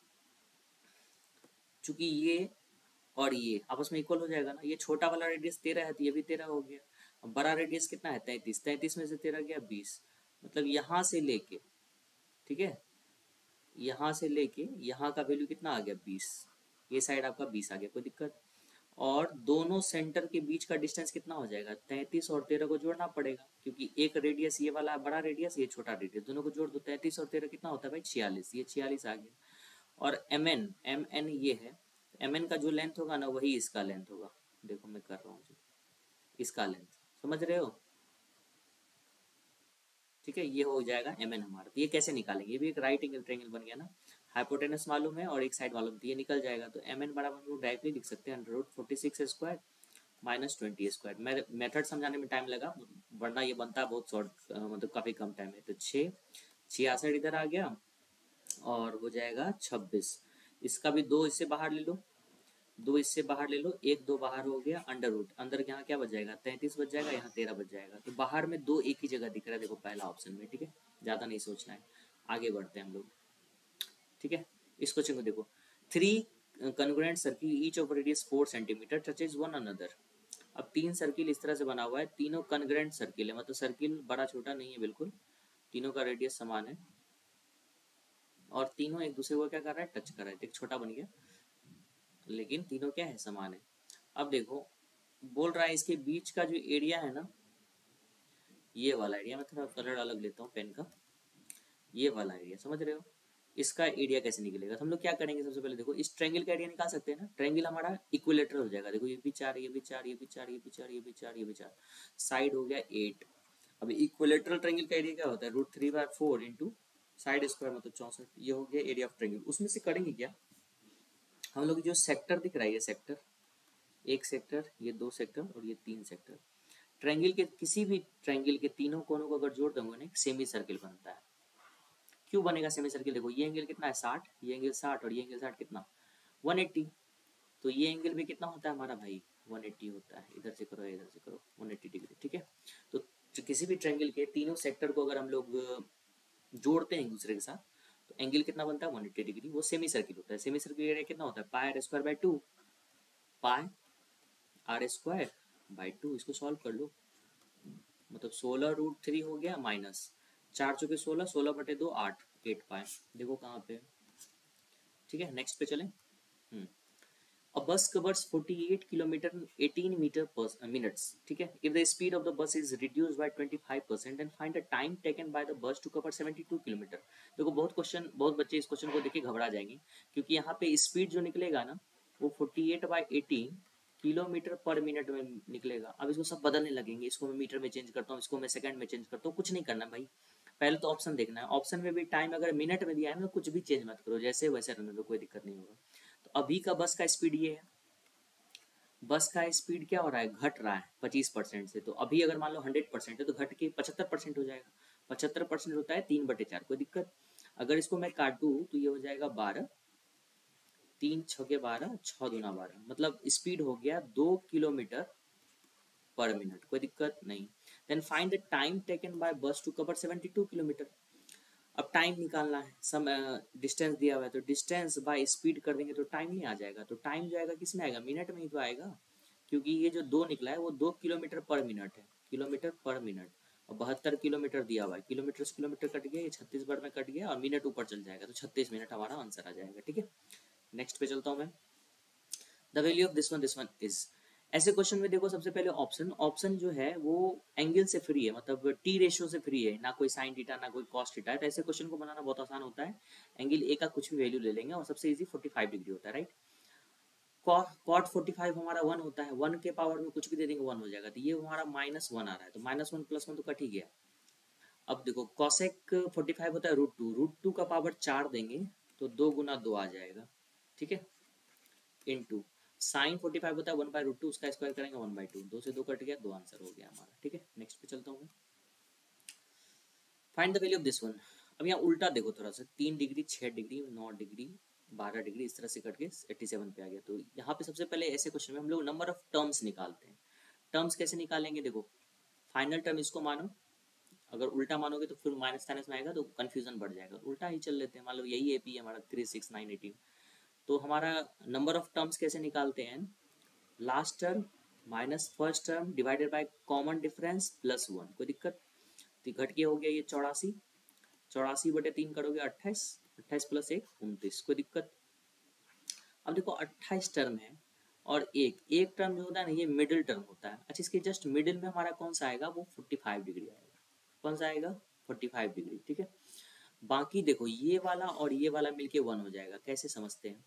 S1: चूंकि ये और ये आपस में इक्वल हो जाएगा ना, ये छोटा वाला रेडियस 13 है तो ये भी 13 हो गया। अब बड़ा रेडियस कितना है 33, 33 में से 13 गया 20, मतलब यहाँ से लेके, ठीक है, यहाँ से लेके यहाँ का वैल्यू कितना आ गया 20, ये साइड आपका 20 आ गया, कोई दिक्कत। और दोनों सेंटर के बीच का डिस्टेंस कितना हो जाएगा, 33 और 13 को जोड़ना पड़ेगा, क्योंकि एक रेडियस ये वाला बड़ा रेडियस, ये छोटा रेडियस, दोनों को जोड़ दो, 33 और 13 कितना होता है भाई 46, ये 46 आ गया। और एम एन ये है, एम एन का जो लेंथ होगा ना वही इसका लेंथ होगा, देखो मैं कर रहा हूँ जो इसका लेंथ, समझ रहे हो, ठीक है, ये हो जाएगा एम एन हमारा। तो ये कैसे निकालेंगे, ये भी एक राइट एंगल ट्रायंगल बन गया ना, हाइपोटेनस मालूम है और एक साइड मालूम, तो ये निकल जाएगा। तो एम एन बराबर हम लोग डायरेक्टली लिख सकते हैं √46² - 20²। मेथड समझाने में टाइम लगा, वरना ये बनता है बहुत शॉर्ट, मतलब काफ़ी कम टाइम है। तो 66 इधर आ गया और हो जाएगा 26, इसका भी 2 इससे बाहर ले लो, 2 इससे बाहर ले लो, 1 2 बाहर हो गया, अंडर रूट अंदर यहाँ क्या बच जाएगा 33 बच जाएगा, यहाँ 13 बच जाएगा। तो बाहर में 2 एक ही जगह दिख रहा है, देखो पहला ऑप्शन में, ठीक है, ज़्यादा नहीं सोचना है, आगे बढ़ते हैं हम लोग। ठीक है, इस क्वेश्चन को देखो, 3 congruent circle each of radius 4 centimetre touches one another. अब 3 सर्किल इस तरह से बना हुआ है, तीनों कनग्रेंट सर्किल है, मतलब सर्किल बड़ा छोटा नहीं है बिल्कुल, तीनों का रेडियस समान है और तीनों एक दूसरे को क्या कर रहा है टच कर रहा है, एक छोटा बन गया, लेकिन तीनों क्या है समान है। अब देखो बोल रहा है इसके बीच का जो एरिया है ना, ये वाला एरिया, मैं थोड़ा कलर अलग लेता हूँ पेन का, ये वाला एरिया समझ रहे हो, इसका एरिया कैसे निकलेगा। तो हम लोग क्या करेंगे, सबसे पहले देखो इस ट्रायंगल का एरिया निकाल सकते हैं ना, ट्रायंगल हमारा इक्विलेटरल हो जाएगा, देखो ये भी 4, ये भी 4, ये भी 4, ये भी 4, ये भी 4, ये भी 4, साइड हो गया 8। अब इक्विलेटरल ट्रायंगल का एरिया क्या होता है, √3/4 इंटू साइड स्क्वायर, मतलब 64, ये हो गया एरिया ऑफ ट्रायंगल। उसमें से करेंगे क्या, हम लोग जो सेक्टर दिख रहा है, ये सेक्टर, एक सेक्टर, ये 2 सेक्टर और ये 3 सेक्टर, ट्रायंगल के किसी भी ट्रायंगल के तीनों कोनों को अगर जोड़ दूंगा ना एक सेमी सर्किल बनता है। क्यों बनेगा सेमी सर्किल? देखो ये एंगल कितना है 60, ये एंगल 60 और ये एंगल 60 कितना 180। तो ये एंगल भी कितना होता है हमारा भाई 180 होता है। इधर से करो इधर से करो 180 डिग्री, ठीक है। तो किसी भी ट्रायंगल के तीनों सेक्टर को अगर हम लोग जोड़ते हैं एक दूसरे के साथ तो एंगल कितना बनता है 180 डिग्री। वो सेमी सर्किल होता है। सेमी सर्किल एरिया कितना होता है pi are square by 2, pi are square by 2। इसको सॉल्व कर लो, मतलब 16√3 हो गया माइनस 4 चौके 16, 16/2 8, 8 पाए। देखो कहाँ पे, ठीक है। नेक्स्ट पे चलें। A bus covers 48 kilometer 18 meter per minutes, ठीक है। If the speed of the bus is reduced by 25% and find the time taken by the bus to cover 72 kilometer। देखो बहुत बच्चे इस क्वेश्चन को देख के घबरा जाएंगे, क्योंकि यहाँ पे स्पीड जो निकलेगा ना वो 48/18 किलोमीटर पर मिनट में निकलेगा। अब इसको सब बदलने लगेंगे, इसको मैं मीटर में चेंज करता हूँ, इसको मैं सेकंड में चेंज करता हूँ। कुछ नहीं करना भाई, पहले तो ऑप्शन देखना है। ऑप्शन में भी टाइम अगर मिनट में दिया है ना कुछ भी चेंज मत करो, जैसे वैसे रहने दो, कोई दिक्कत नहीं होगा। तो अभी का बस का स्पीड ये है, बस का स्पीड क्या हो रहा है घट रहा है 25% से। तो अभी अगर मान लो 100% है तो घट के 75% हो जाएगा। 75% होता है 3/4, कोई दिक्कत। अगर इसको मैं काटूँ तो ये हो जाएगा 12, 3 छके 12, 6 दूना 12, मतलब स्पीड हो गया 2 किलोमीटर पर मिनट, कोई दिक्कत नहीं। Then find the time taken by bus to cover 72 kilometre. अब टाइम निकालना है, समय डिस्टेंस दिया हुआ है तो डिस्टेंस बाय स्पीड कर देंगे तो टाइम नहीं आ जाएगा। तो टाइम जो आएगा किस में आएगा मिनट में ही तो आएगा, क्योंकि ये जो 2 निकला है वो 2 किलोमीटर पर मिनट है, किलोमीटर पर मिनट। और 72 किलोमीटर दिया हुआ है, किलोमीटर से किलोमीटर कट गया, ये 36 बार में कट गया और मिनट ऊपर चल जाएगा तो 36 मिनट हमारा आंसर आ जाएगा, ठीक है। नेक्स्ट पे चलता हूँ मैं। The value of this one is. ऐसे क्वेश्चन में देखो सबसे पहले ऑप्शन जो है वो एंगल से फ्री है, मतलब टी रेशियो से फ्री है, ना कोई साइन थीटा ना कोई कॉस थीटा है। तो ऐसे क्वेश्चन को बनाना बहुत आसान होता है। एंगल ए का कुछ भी वैल्यू ले लेंगे और सबसे इजी 45 डिग्री होता है, राइट। कॉट 45 हमारा 1 होता है, 1 के पावर में कुछ भी दे देंगे 1 हो जाएगा। तो ये हमारा -1 आ रहा है, तो -1 + 1 तो कट ही गया। अब देखो कॉसेक 45 होता है √2 का पावर 4 देंगे तो 2 गुना 2 आ जाएगा, ठीक है, इनटू साइन 45 होता है 1/√2, उसका स्क्वायर करेंगे 1/2, 2 से 2 कट गया, 2 आंसर हो गया हमारा, ठीक है। नेक्स्ट पे चलता हूँ। Find the value of this one. अब यहाँ उल्टा देखो थोड़ा सा, 3 डिग्री 6 डिग्री 9 डिग्री 12 डिग्री इस तरह से कट के 87 पे आ गया। तो यहाँ पे सबसे पहले ऐसे क्वेश्चन में हम लोग नंबर ऑफ टर्म्स निकालते हैं। टर्म्स कैसे निकालेंगे, देखो फाइनल टर्म इसको मानो, अगर उल्टा मानोगे तो फिर माइनस माइनस में आएगा तो कंफ्यूजन बढ़ जाएगा। उल्टा ही चल लेते हैं, मान लो यही एपी है हमारा 3 6 9 18। तो हमारा नंबर ऑफ टर्म्स कैसे निकालते हैं, last term minus first term divided by common difference plus 1, कोई दिक्कत। तो घट के हो गया ये 84, 84/3 करोगे 28, 28 + 1 29, कोई दिक्कत। अब देखो 28 टर्म है और एक टर्म जो होता है ना ये मिडिल टर्म होता है। अच्छा इसके जस्ट मिडिल में हमारा कौन सा आएगा, वो 45 डिग्री आएगा। कौन सा आएगा 45 डिग्री, ठीक है। बाकी देखो ये वाला और ये वाला मिलके 1 हो जाएगा। कैसे समझते हैं,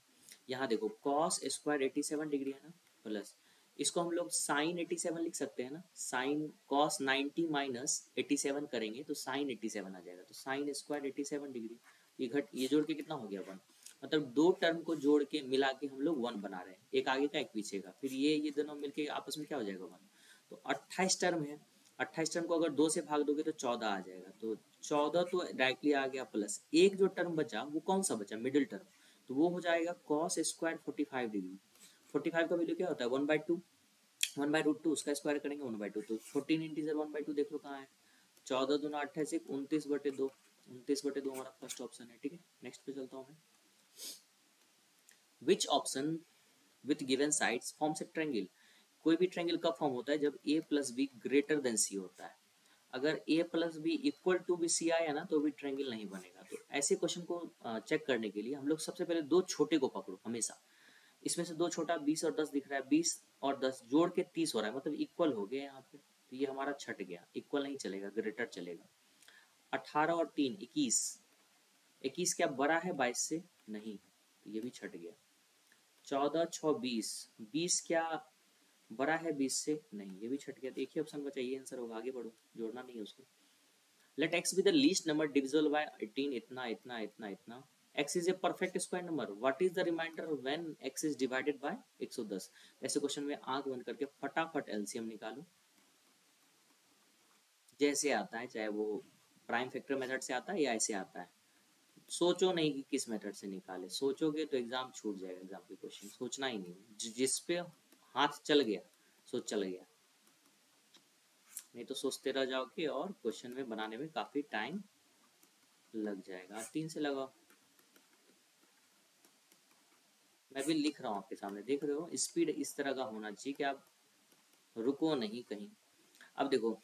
S1: यहाँ देखो कॉस स्क्वायर 87 डिग्री है ना, प्लस इसको हम लोग साइन 87 लिख सकते हैं ना। साइन कॉस 90 माइनस 87 करेंगे तो साइन 87 आ जाएगा। तो साइन स्क्वायर 87 डिग्री, ये जोड़ के कितना हो गया 1। मतलब 2 टर्म को जोड़ के मिला के हम लोग 1 बना रहे हैं, एक आगे का एक पीछे का। फिर ये दोनों मिलके आपस में क्या हो जाएगा 1। तो 28 टर्म है, 28 टर्म को अगर 2 से भाग दोगे तो 14 आ जाएगा। तो 14 तो डायरेक्टली आ गया, प्लस एक जो टर्म बचा वो कौन सा बचा, मिडिल टर्म, तो वो हो जाएगा कॉस स्क्वायर 45 डिग्री। 45 का वैल्यू क्या होता है 1/2, 1/√2 उसका स्क्वायर करेंगे 1/2। तो 14 इंटीजर 1/2 देख लो कहाँ है, 14 दूना 28, 29/2, 29/2 हमारा फर्स्ट ऑप्शन है, ठीक है। नेक्स्ट पे चलता हूँ मैं। Which option with given sides forms a triangle. कोई भी ट्रायंगल कब फॉर्म होता है, जब a + b greater than c होता है। अगर a + b इक्वल टू भी c आया ना तो भी ट्रायंगल नहीं बनेगा। तो ऐसे क्वेश्चन को चेक करने के लिए हम लोग सबसे पहले 2 छोटे को पकड़ो हमेशा। इसमें से 2 छोटा 20 और 10 दिख रहा है, 20 और 10 जोड़ के 30 हो रहा है, मतलब इक्वल हो गया यहाँ पे। तो ये हमारा छट गया, इक्वल नहीं चलेगा, ग्रेटर चलेगा। 18 और 3 21, 21 क्या बड़ा है 22 से, नहीं, तो ये भी छट गया। 14 6 20, 20 क्या बड़ा है 20 से, नहीं, ये भी छट गया। तो एक ही ऑप्शन बचा, ये आंसर होगा। आगे बढ़ो, जोड़ना नहीं है उसको। Let x be the least number divisible by 18, इतना इतना इतना इतना। x is a perfect square number, what is the remainder when x is divided by 110। ऐसे क्वेश्चन में आंख बंद करके फटाफट एलसीएम निकालो। जैसे आता है, चाहे वो प्राइम फैक्टर मेथड से आता है या ऐसे आता है, सोचो नहीं कि किस मेथड से निकाले, सोचोगे तो एग्जाम छूट जाएगा, एग्जाम के क्वेश्चन सोचना ही नहीं, जिस पे हाथ चल गया सो चल गया, नहीं तो सोचते रह जाओगे और क्वेश्चन में बनाने में काफी टाइम लग जाएगा। 3 से लगाओ, मैं भी लिख रहा हूँ आपके सामने, देख रहे हो स्पीड इस तरह का होना चाहिए कि आप रुको नहीं कहीं। अब देखो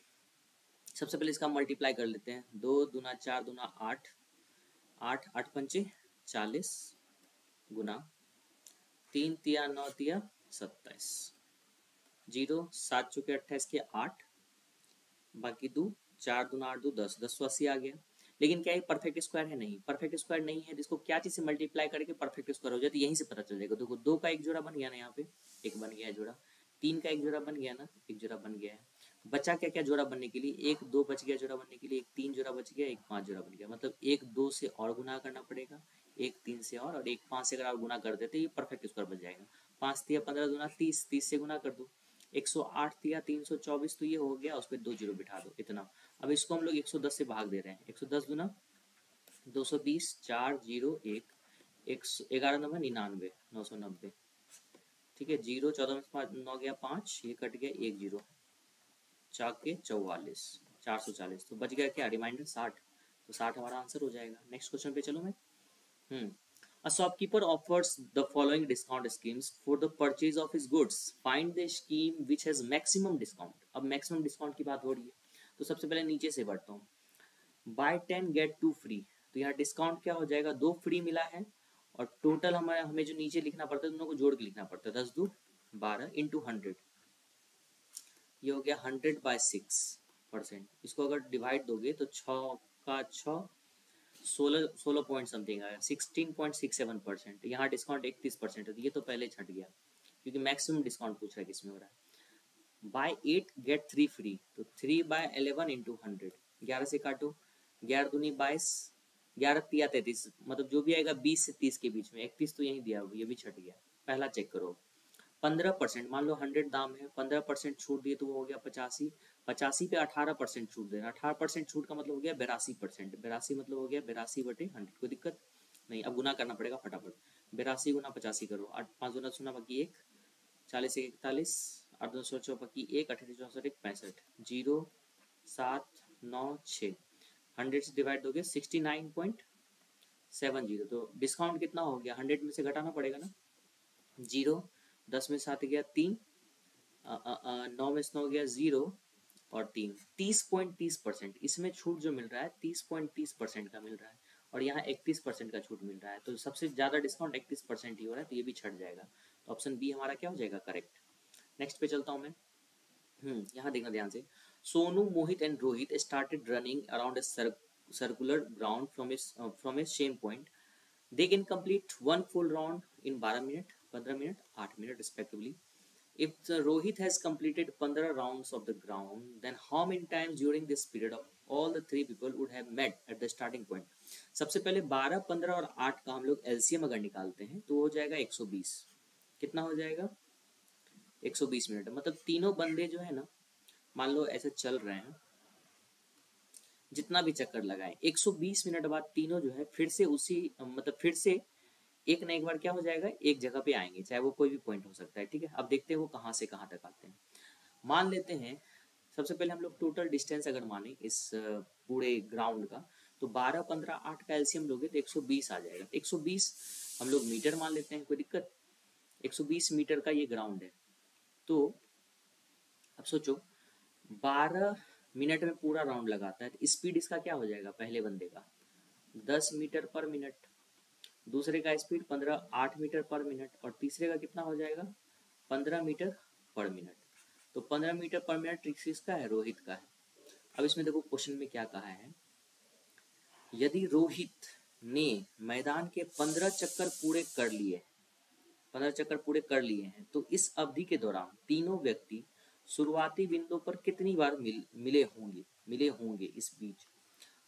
S1: सबसे पहले इसका मल्टीप्लाई कर लेते हैं, 2 दूना 4 दूना 8, 8 8 पंचे 40 गुना 3 तिया 9 तिया 27, 0 7 चुके 28 के 8, बाकी 2 4 दूना 8 2 10, 10 तो 80 आ गया। लेकिन क्या ये परफेक्ट स्क्वायर है? नहीं, परफेक्ट स्क्वायर नहीं है, तो इसको क्या चीज से मल्टीप्लाई करके परफेक्ट स्क्वायर हो जाए, तो यहीं से पता चल जाएगा। देखो 2 का एक जोड़ा बन गया ना, यहाँ पे एक बन गया है जोड़ा, 3 का एक जोड़ा बन गया ना, एक जोड़ा बन गया है। बचा क्या क्या जोड़ा बनने के लिए? 1 2 बच गया जोड़ा बनने के लिए, एक 3 जोड़ा बच गया, एक 5 जोड़ा बन गया, मतलब एक 2 से और गुना करना पड़ेगा, एक 3 से और एक 5 से अगर आप गुना कर देते ये परफेक्ट स्क्वायर बन जाएगा। 5 तिया 15 दूना 30, 30 से गुना कर दो, 108 तिया 324, तो ये हो गया, उस पर 2 जीरो बिठा दो, इतना। अब इसको हम लोग 110 से भाग दे रहे हैं, 110 दूना 220, 4 0 1, 11 नंबर 99, 990, ठीक है। 0 14 में 9 गया 5, ये कट गया 1 जीरो, 4 के 44, 440, तो बच गया क्या रिमाइंडर 60, तो 60 हमारा आंसर हो जाएगा। नेक्स्ट क्वेश्चन पे चलो मैं। A shopkeeper offers the following discount schemes for the purchase of his goods. Find the scheme which has maximum discount. अब maximum discount की बात हो रही है, तो सबसे पहले नीचे से बढ़ता हूँ, बाय 10 गेट 2 फ्री, तो यहाँ डिस्काउंट क्या हो जाएगा, 2 फ्री मिला है, और टोटल हमारा हमें जो नीचे लिखना पड़ता है दोनों को जोड़ के लिखना पड़ता है, 10 2 12 इंटू 100, ये हो गया 100/6%। इसको अगर डिवाइड दोगे तो 6 का 6 16 पॉइंट समथिंग आया, 16.67%। यहाँ डिस्काउंट 31% है, तो ये तो पहले छट गया क्योंकि मैक्सिमम डिस्काउंट पूछ रहा है किसमें हो रहा है। बाय 8 गेट 3 फ्री, तो 3/11 इंटू 100, 11 से काटो, 11 दूनी 22, 11 तिया 33, मतलब जो भी आएगा 20 से 30 के बीच में, 31 तो यही दिया, ये भी छट गया। पहला चेक करो, 15%, मान लो 100 दाम है, 15% छूट दिए तो वो हो गया 85, 85 पे 18% छूट देना, 18% छूट का मतलब हो गया 82%, 82 मतलब हो गया 82/100, कोई दिक्कत नहीं। अब गुना करना पड़ेगा फटाफट, 82 गुना 85 करो, 8 5 गुना 0 बाकी 1, 40 1 41, 8 2 16 बाकी 1, 38 64 1 65, 0 7 9 6, 100 से डिवाइड दोगे 69.70, तो डिस्काउंट कितना हो गया, 100 में से घटाना पड़ेगा ना, 0 10 में 7 गया 3, 9 में से 9 गया 0 और 3, 30.30%, इसमें छूट जो मिल रहा है 30.30% का मिल रहा है, और यहाँ 31% का छूट मिल रहा है, तो सबसे ज्यादा डिस्काउंट 31% ही हो रहा है, तो ये भी छट जाएगा, तो ऑप्शन बी हमारा क्या हो जाएगा करेक्ट। नेक्स्ट पे चलता हूँ मैं। यहाँ देखना ध्यान से, Sonu Mohit and Rohit started running around a circular ground from a same point, they can complete one full round in 12 minute 15 minute 8 minute respectively. If the Rohit has completed 15 rounds of the ground, then how many times during this period of all the three people would have met at the starting point? सबसे पहले 12 15 और 8 का हम लोग LCM अगर निकालते हैं तो हो जाएगा 120, कितना हो जाएगा 120 मिनट, मतलब तीनों बंदे जो है ना, मान लो ऐसे चल रहे हैं, जितना भी चक्कर लगाए 120 मिनट बाद तीनों जो है फिर से उसी मतलब फिर से एक ना एक बार क्या हो जाएगा, एक जगह पे आएंगे, चाहे वो कोई भी पॉइंट हो सकता है, ठीक है। अब देखते हैं वो कहाँ से कहाँ तक आते हैं। मान लेते हैं सबसे पहले हम लोग टोटल डिस्टेंस अगर माने इस पूरे ग्राउंड का, तो 12 15 8 का एलसीएम लोगे तो 120 आ जाएगा, 120 हम लोग मीटर मान लेते हैं, कोई दिक्कत, 120 मीटर का ये ग्राउंड है, तो अब सोचो 12 मिनट में पूरा राउंड लगाता है, तो स्पीड इसका क्या हो जाएगा, पहले बंदे का 10 मीटर पर मिनट, दूसरे का स्पीड 8 मीटर पर मिनट, और तीसरे का कितना हो जाएगा 15 मीटर पर मिनट, तो 15 मीटर पर मिनट किसका है, रोहित का है। अब इसमें देखो क्वेश्चन में क्या कहा है, यदि रोहित ने मैदान के 15 चक्कर पूरे कर लिए, 15 चक्कर पूरे कर लिए हैं, तो इस अवधि के दौरान तीनों व्यक्ति शुरुआती बिंदु पर कितनी बार मिले होंगे इस बीच।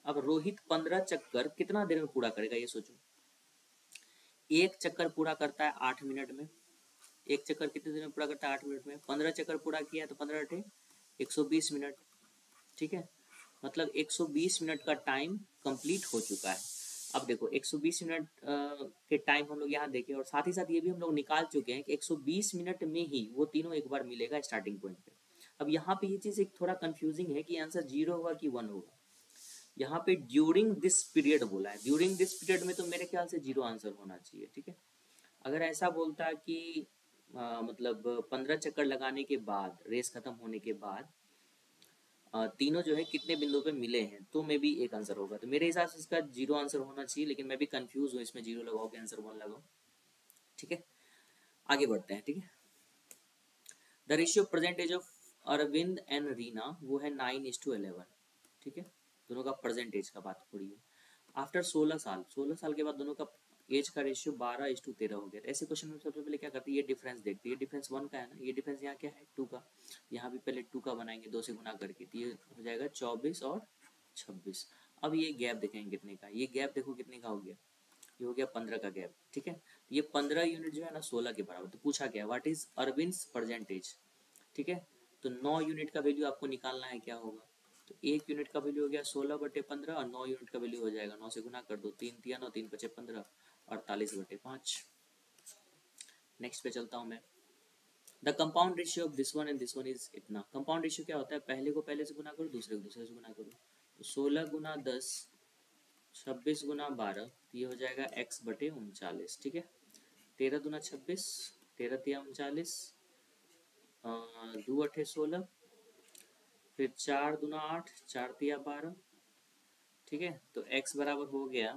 S1: अब रोहित 15 चक्कर कितना देर में पूरा करेगा, ये सोचो, एक चक्कर पूरा करता है 8 मिनट में, एक चक्कर कितने देर में पूरा करता है 8 मिनट में, 15 चक्कर पूरा किया तो 15 × 120 मिनट, ठीक है। मतलब 120 मिनट का टाइम कंप्लीट हो चुका है। अब देखो 120 मिनट के टाइम हम लोग यहाँ देखें, और साथ ही साथ ये भी हम लोग निकाल चुके हैं कि 120 मिनट में ही वो तीनों एक बार मिलेगा स्टार्टिंग पॉइंट पे। अब यहाँ पे ये चीज़ एक थोड़ा कंफ्यूजिंग है कि आंसर 0 होगा कि 1 होगा। यहाँ पे ड्यूरिंग दिस पीरियड बोला है, ड्यूरिंग दिस पीरियड में तो मेरे ख्याल से 0 आंसर होना चाहिए, ठीक है। अगर ऐसा बोलता कि मतलब 15 चक्कर लगाने के बाद, रेस खत्म होने के बाद तीनों जो है कितने बिंदु पे मिले हैं, तो मे भी एक आंसर होगा। तो मेरे हिसाब से इसका 0 आंसर होना चाहिए, लेकिन मैं भी कंफ्यूज हूँ इसमें 0 लगाओ कि आंसर 1 लगाओ, ठीक है। आगे बढ़ते हैं, ठीक है। The ratio percentage of Arvind and Reena वो है 9:11, ठीक है। दोनों का परसेंटेज का बात हो रही है। आफ्टर 16 साल के बाद दोनों का एज का रेशियो 12:13 हो गया। तो ऐसे क्वेश्चन में सबसे पहले क्या करते हैं, ये डिफरेंस देखते हैं। ये डिफरेंस 1 का है ना, ये डिफरेंस यहाँ क्या है 2 का। यहाँ भी पहले 2 का बनाएंगे 2 से गुना करके, तो ये हो जाएगा 24 और 26। अब ये गैप देखेंगे कितने का, ये गैप देखो कितने का हो गया, ये हो गया 15 का गैप, ठीक है। ये 15 यूनिट जो है ना 16 के बराबर। तो पूछा गया व्हाट इज अरविंद्स परसेंटेज, ठीक है। तो 9 यूनिट का वैल्यू आपको निकालना है, क्या होगा। तो 1 यूनिट का वैल्यू हो गया 16/15 और 9 यूनिट का वैल्यू हो जाएगा 9 से गुना कर दो, 3 तिया 9, 3 पचे 15, 48/5। नेक्स्ट पे चलता हूँ मैं। The compound ratio of this one and this one is इतना। कंपाउंड रेशियो क्या होता है, पहले को पहले से गुना करो, दूसरे को दूसरे से गुना करो। तो 16 गुना 10, 26 गुना 12, ये हो जाएगा x/39, ठीक है। 13 दूना 26, 13 तिया 39, 2 अठे 16, फिर 4 दूना 8, 4 तिया 12, ठीक है। तो x बराबर हो गया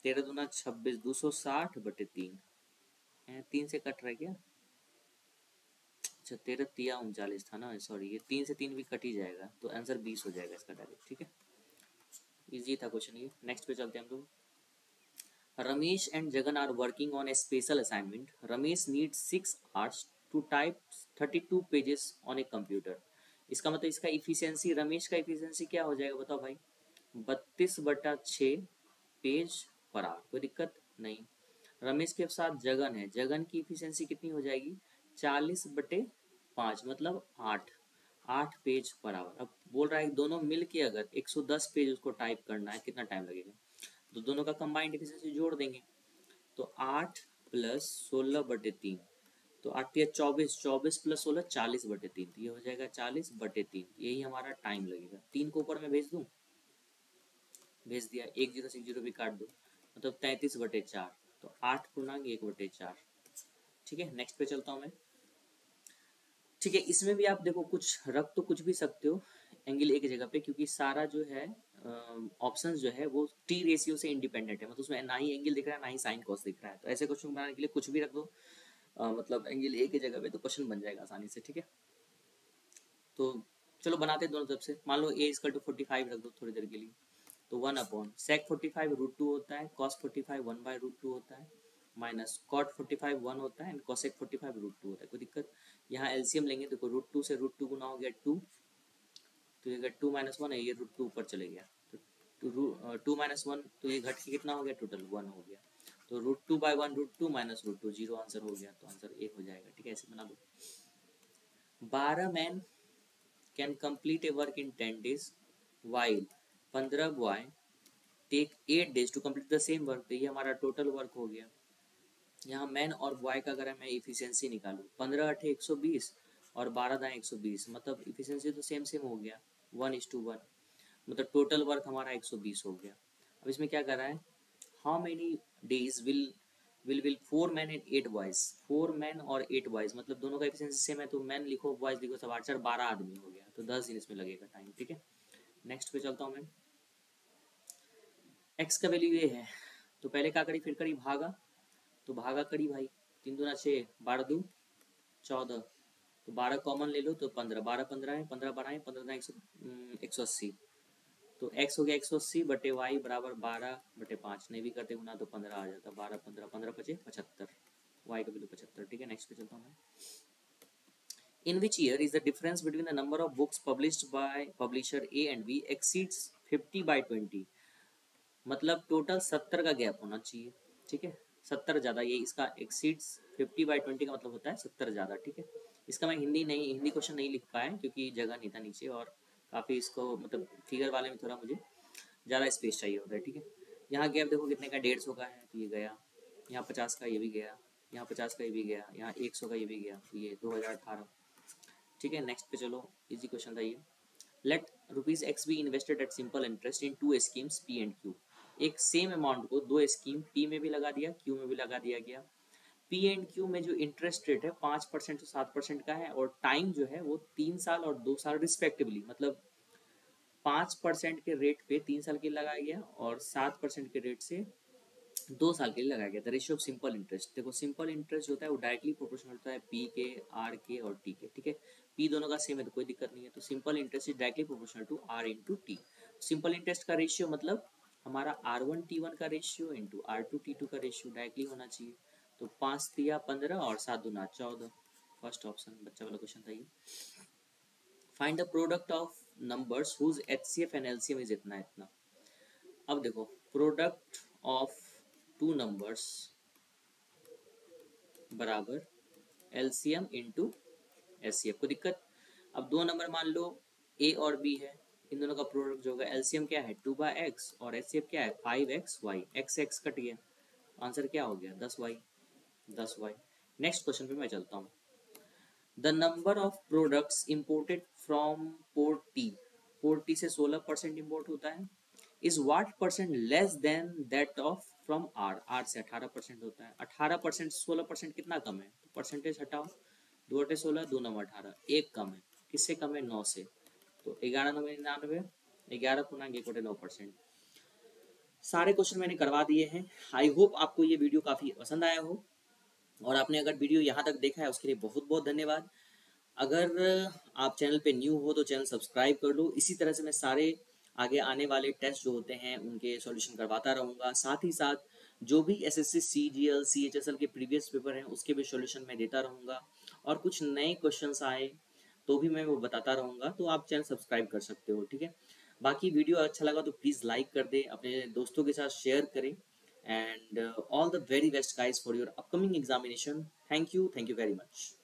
S1: 13 दूना 26, 260/3। 3 से कट रहा है क्या, अच्छा 13 तिया 39 था ना, सॉरी, ये 3 से 3 भी कट ही जाएगा, तो आंसर 20 हो जाएगा इसका डायरेक्ट, ठीक है। इजी था क्वेश्चन ये। नेक्स्ट पे चलते हैं हम लोग। Ramesh and Jagan are working on a special assignment. Ramesh needs 6 hours to type 32 pages on a computer. इसका मतलब इसका इफिशियंसी, रमेश का इफिशियंसी क्या हो जाएगा बताओ भाई, 32/6 पेज पर आवर। कोई दिक्कत नहीं। रमेश के साथ जगन है, जगन की इफिशियंसी कितनी हो जाएगी, 40/5 मतलब 8 पेज पर आवर। अब बोल रहा है दोनों मिल के अगर 110 पेज उसको टाइप करना है, कितना टाइम लगेगा। तो दोनों का कंबाइंड एफिशिएंसी जोड़ देंगे, तो 8 + 16/3, तो 8 या 24, 24 + 16 40/3, तो ये हो जाएगा 40/3। यही हमारा टाइम लगेगा। 3 को ऊपर में भेज दूँ, भेज दिया, 1 0 से 0 भी काट दो, मतलब 33/4, तो 8 पूर्णांक 1/4, ठीक है। नेक्स्ट पे चलता हूँ मैं, ठीक है। इसमें भी आप देखो कुछ रख तो कुछ भी सकते हो एंगल ए की जगह पे, क्योंकि सारा जो है ऑप्शंस जो है वो टी रेशियो से इंडिपेंडेंट है, मतलब उसमें ना ही एंगल दिख रहा है ना ही साइन कॉस दिख रहा है। तो ऐसे क्वेश्चन बनाने के लिए कुछ भी रख दो, मतलब एंगल ए की जगह पे, तो क्वेश्चन बन जाएगा आसानी से, ठीक है। तो चलो बनाते हैं दोनों तरफ से। मान लो a = 45 रख दो थोड़ी देर के लिए, तो 1/sec 45 √2 होता है, cos 45 1/√2 होता है, माइनस cot 45 1 होता है, एंड cosec 45 √2 होता है। कोई दिक्कत, यहाँ एलसीएम लेंगे, देखो √2 से √2 गुना हो गया 2, तो ये 2 - 1 है, ये √2 ऊपर चले गया, तो 2 - 1, तो ये घट के कितना हो गया, टोटल 1 हो गया। तो √2/1 √2 - √2, 0 आंसर हो गया, तो आंसर 1 हो जाएगा, ठीक है। ऐसे बना दो। 12 man can complete a work in 10 days while 15 boy take 8 days to complete the same work. तो ये हमारा टोटल वर्क हो गया। यहाँ मैन और बॉय का अगर मैं इफिशियंसी निकालूँ, 15 8 120 और 12 दाएँ 120, मतलब इफिशियंसी तो सेम सेम हो गया 1:1, मतलब टोटल वर्क हमारा 120 हो गया। अब इसमें क्या कर रहा है, how many days will 4 man and 8 boys, 4 man और 8 बॉयज, मतलब दोनों का एफिशिएंसी सेम है, तो मैन लिखो बॉयज लिखो, सब 8 4 12 आदमी हो गया, तो 10 दिन इसमें लगेगा टाइम, ठीक है। नेक्स्ट पे चलता हूँ मैं। एक्स का वैल्यू ये है, तो पहले क्या करी, फिर करी भागा, तो भागा करी भाई, 3 दूना 6, 12 2 14, तो 12 कॉमन ले लो तो 15, 12 15 है, 15 12 15 180, तो x हो गया 180/y बराबर 12/5, नहीं भी करते गुना तो 15 आ जाता, 12 15 15 5 75, y का वैल्यू 75, ठीक है। नेक्स्ट पे चलता हूँ मैं। In which year is the difference between the number of books published by publisher A and B exceeds 50/20, मतलब टोटल 70 का गैप होना चाहिए, ठीक है। 70 ज़्यादा, ये इसका एक्सीड्स 50/20 का मतलब होता है 70 ज़्यादा, ठीक है। इसका मैं हिंदी क्वेश्चन नहीं लिख पाया क्योंकि जगह नहीं था नीचे और काफ़ी इसको मतलब फिगर वाले में थोड़ा मुझे ज़्यादा स्पेस चाहिए होता है, ठीक है। यहाँ गैप देखो कितने का, 150 का है तो ये गया, यहाँ 50 का ये भी गया, यहाँ 50 का ये भी गया, यहाँ 100 का ये भी गया, तो ये 2018, ठीक है। नेक्स्ट पे चलो, इजी क्वेश्चन था ये। Let rupees X be invested at simple interest in two schemes P and Q. एक सेम अमाउंट को दो स्कीम पी में भी लगा दिया, क्यू में भी लगा दिया गया। पी एंड क्यू में जो इंटरेस्ट रेट है 5% से 7% का है, और टाइम जो है वो 3 साल और 2 साल रिस्पेक्टिवली, मतलब 5% के रेट पे 3 साल के लिए लगाया गया और 7% के रेट से 2 साल के लिए लगाया गया। The ratio of simple interest, देखो सिंपल इंटरेस्ट होता है वो डायरेक्टली प्रोपोर्शनल होता है पी के, आर के और टी के, ठीक है। पी दोनों का सेम है तो कोई दिक्कत नहीं है, तो simple interest is directly proportional to R into T. Simple interest का रेशियो मतलब हमारा R1T1 का रेशियो इंटू R2T2 का रेशियो डायरेक्टली होना चाहिए। तो 5×3 = 15 और 7×2 = 14। फर्स्ट ऑप्शन बच्चा वाला क्वेश्चन था ये। Find the product of numbers whose HCF and LCM is इतना इतना। अब देखो प्रोडक्ट ऑफ टू नंबर्स बराबर LCM इंटू HCF, कोई दिक्कत। अब दो नंबर मान लो A और B है, इन दोनों का प्रोडक्ट जो होगा LCM क्या है 2/x और HCF क्या है 5xy, x कट गया, आंसर क्या हो गया 10y। नेक्स्ट क्वेश्चन पे मैं चलता हूँ। The number of products imported from port T, port T से 16% इंपोर्ट होता है, is what percent less than that of from R, R से 18% होता है। 18% 16% कितना कम है, तो परसेंटेज हटाओ, 2×8 = 16, 2×9 = 18, एक कम है, किससे कम है 9 से, तो 11×9 = 99, 11×1=9%। सारे क्वेश्चन मैंने करवा दिए हैं। आई होप आपको ये वीडियो काफ़ी पसंद आया हो, और आपने अगर वीडियो यहाँ तक देखा है उसके लिए बहुत बहुत धन्यवाद। अगर आप चैनल पे न्यू हो तो चैनल सब्सक्राइब कर लो। इसी तरह से मैं सारे आगे आने वाले टेस्ट जो होते हैं उनके सॉल्यूशन करवाता रहूँगा। साथ ही साथ जो भी SSC CGL CHSL के प्रीवियस पेपर हैं उसके भी सॉल्यूशन मैं देता रहूँगा, और कुछ नए क्वेश्चंस आए तो भी मैं वो बताता रहूँगा, तो आप चैनल सब्सक्राइब कर सकते हो, ठीक है। बाकी वीडियो अच्छा लगा तो प्लीज़ लाइक कर दें, अपने दोस्तों के साथ शेयर करें, and all the very best guys for your upcoming examination. Thank you very much.